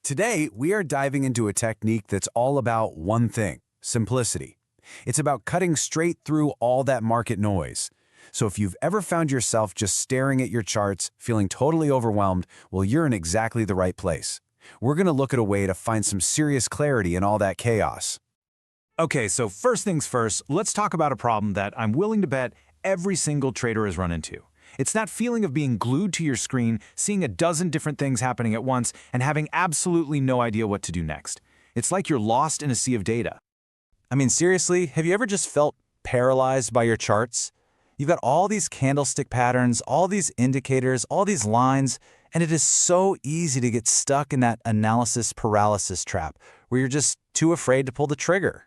Today, we are diving into a technique that's all about one thing: simplicity. It's about cutting straight through all that market noise. So if you've ever found yourself just staring at your charts, feeling totally overwhelmed, well, you're in exactly the right place. We're going to look at a way to find some serious clarity in all that chaos. Okay, so first things first, let's talk about a problem that I'm willing to bet every single trader has run into. It's that feeling of being glued to your screen, seeing a dozen different things happening at once, and having absolutely no idea what to do next. It's like you're lost in a sea of data. I mean, seriously, have you ever just felt paralyzed by your charts? You've got all these candlestick patterns, all these indicators, all these lines, and it is so easy to get stuck in that analysis paralysis trap where you're just too afraid to pull the trigger.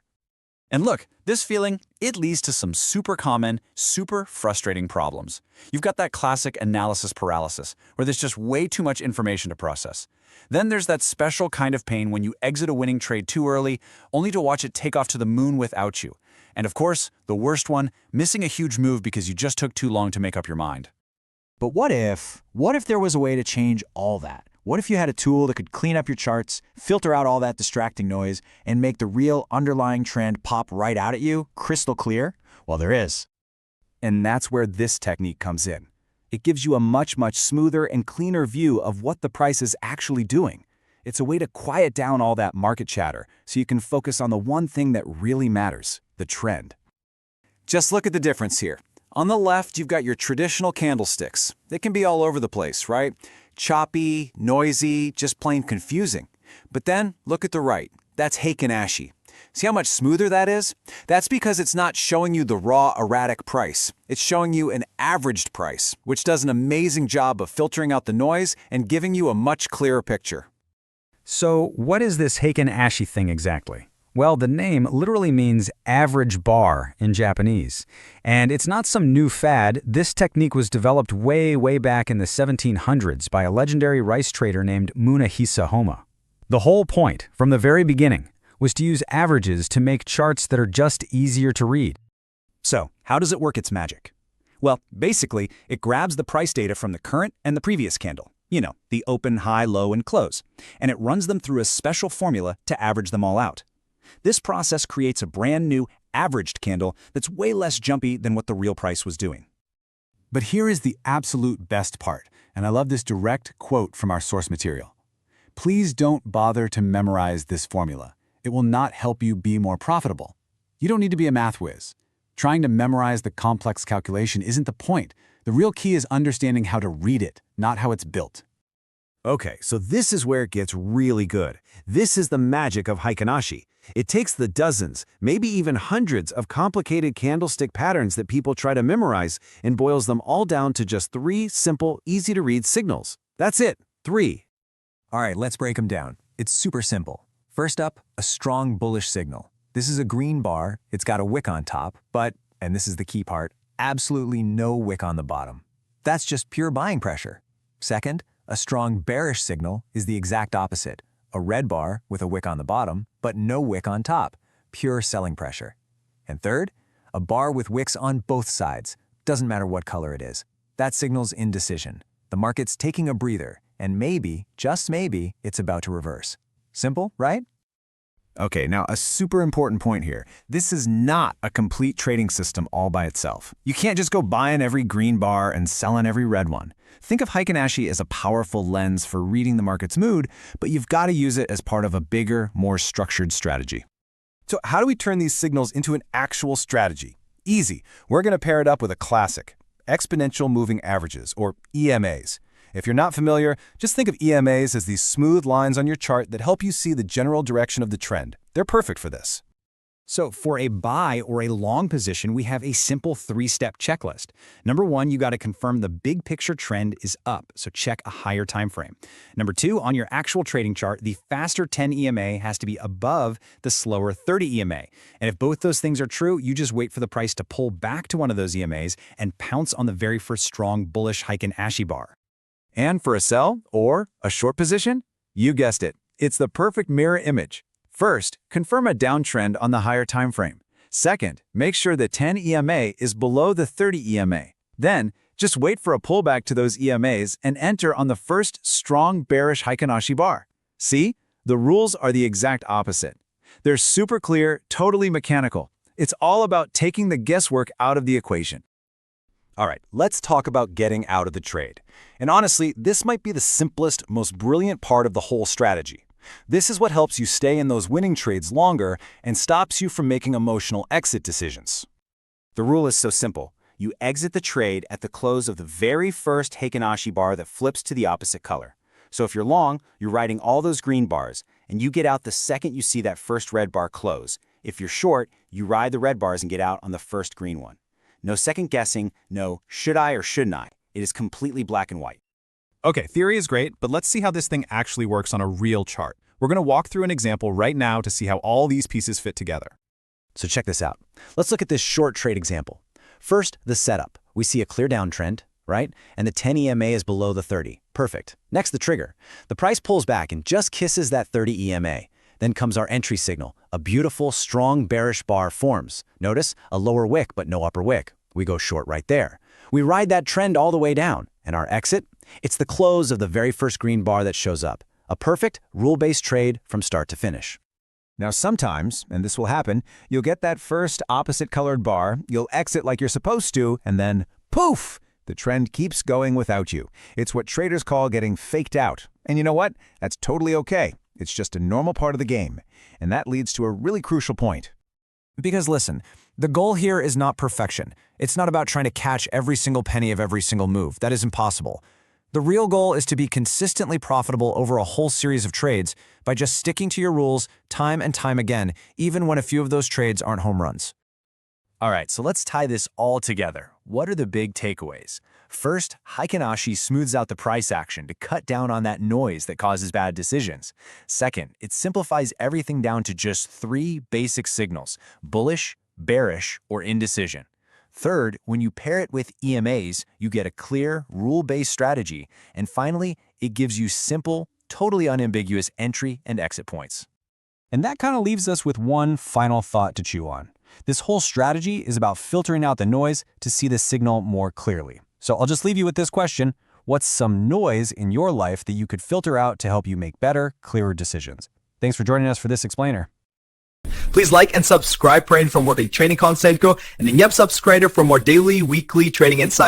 And look, this feeling, it leads to some super common, super frustrating problems. You've got that classic analysis paralysis, where there's just way too much information to process. Then there's that special kind of pain when you exit a winning trade too early, only to watch it take off to the moon without you. And of course, the worst one, missing a huge move because you just took too long to make up your mind. But what if there was a way to change all that? What if you had a tool that could clean up your charts, filter out all that distracting noise, and make the real underlying trend pop right out at you, crystal clear? Well, there is. And that's where this technique comes in. It gives you a much smoother and cleaner view of what the price is actually doing. It's a way to quiet down all that market chatter so you can focus on the one thing that really matters: the trend. Just look at the difference here. On the left, you've got your traditional candlesticks. They can be all over the place, right? Choppy, noisy, just plain confusing. But then, look at the right. That's Heiken Ashi. See how much smoother that is? That's because it's not showing you the raw, erratic price. It's showing you an averaged price, which does an amazing job of filtering out the noise and giving you a much clearer picture. So what is this Heiken Ashi thing exactly? Well, the name literally means average bar in Japanese. And it's not some new fad. This technique was developed way back in the 1700s by a legendary rice trader named Munehisa Homa. The whole point, from the very beginning, was to use averages to make charts that are just easier to read. So, how does it work its magic? Well, basically, it grabs the price data from the current and the previous candle. You know, the open, high, low, and close. And it runs them through a special formula to average them all out. This process creates a brand new, averaged candle that's way less jumpy than what the real price was doing. But here is the absolute best part, and I love this direct quote from our source material. Please don't bother to memorize this formula. It will not help you be more profitable. You don't need to be a math whiz. Trying to memorize the complex calculation isn't the point. The real key is understanding how to read it, not how it's built. Okay, so this is where it gets really good. This is the magic of Heiken Ashi. It takes the dozens, maybe even hundreds of complicated candlestick patterns that people try to memorize and boils them all down to just 3 simple, easy-to-read signals. That's it, 3. All right, let's break them down. It's super simple. First up, a strong bullish signal. This is a green bar, it's got a wick on top, but, and this is the key part, absolutely no wick on the bottom. That's just pure buying pressure. Second, a strong bearish signal is the exact opposite. A red bar with a wick on the bottom, but no wick on top, pure selling pressure. And third, a bar with wicks on both sides. Doesn't matter what color it is. That signals indecision. The market's taking a breather, and maybe, just maybe, it's about to reverse. Simple, right? Okay, now a super important point here. This is not a complete trading system all by itself. You can't just go buying every green bar and selling every red one. Think of Heiken Ashi as a powerful lens for reading the market's mood, but you've got to use it as part of a bigger, more structured strategy. So how do we turn these signals into an actual strategy? Easy. We're going to pair it up with a classic: exponential moving averages, or EMAs. If you're not familiar, just think of EMAs as these smooth lines on your chart that help you see the general direction of the trend. They're perfect for this. So for a buy or a long position, we have a simple 3-step checklist. Number 1, you got to confirm the big picture trend is up, so check a higher time frame. Number 2, on your actual trading chart, the faster 10 EMA has to be above the slower 30 EMA. And if both those things are true, you just wait for the price to pull back to one of those EMAs and pounce on the very first strong bullish Heiken Ashi bar. And for a sell or a short position, you guessed it, it's the perfect mirror image. First, confirm a downtrend on the higher time frame. Second, make sure the 10 EMA is below the 30 EMA. Then, just wait for a pullback to those EMAs and enter on the first strong bearish Heiken Ashi bar. See? The rules are the exact opposite. They're super clear, totally mechanical. It's all about taking the guesswork out of the equation. All right, let's talk about getting out of the trade. And honestly, this might be the simplest, most brilliant part of the whole strategy. This is what helps you stay in those winning trades longer and stops you from making emotional exit decisions. The rule is so simple. You exit the trade at the close of the very first Heiken Ashi bar that flips to the opposite color. So if you're long, you're riding all those green bars, and you get out the second you see that first red bar close. If you're short, you ride the red bars and get out on the first green one. No second guessing, no should I or shouldn't I. It is completely black and white. Okay, theory is great, but let's see how this thing actually works on a real chart. We're going to walk through an example right now to see how all these pieces fit together. So check this out. Let's look at this short trade example. First, the setup. We see a clear downtrend, right? And the 10 EMA is below the 30. Perfect. Next, the trigger. The price pulls back and just kisses that 30 EMA. Then comes our entry signal. A beautiful, strong bearish bar forms. Notice, a lower wick but no upper wick. We go short right there. We ride that trend all the way down. And our exit? It's the close of the very first green bar that shows up. A perfect, rule-based trade from start to finish. Now sometimes, and this will happen, you'll get that first opposite colored bar, you'll exit like you're supposed to, and then poof! The trend keeps going without you. It's what traders call getting faked out. And you know what? That's totally okay. It's just a normal part of the game. And that leads to a really crucial point. Because listen, the goal here is not perfection. It's not about trying to catch every single penny of every single move. That is impossible. The real goal is to be consistently profitable over a whole series of trades by just sticking to your rules time and time again, even when a few of those trades aren't home runs. All right, so let's tie this all together. What are the big takeaways? First, Heiken Ashi smooths out the price action to cut down on that noise that causes bad decisions. Second, it simplifies everything down to just 3 basic signals: bullish, bearish, or indecision. Third, when you pair it with EMAs, you get a clear, rule-based strategy. And finally, it gives you simple, totally unambiguous entry and exit points. And that kind of leaves us with one final thought to chew on. This whole strategy is about filtering out the noise to see the signal more clearly. So I'll just leave you with this question. What's some noise in your life that you could filter out to help you make better, clearer decisions? Thanks for joining us for this explainer. Please like and subscribe for more trading content, and then subscribe for more daily, weekly trading insights.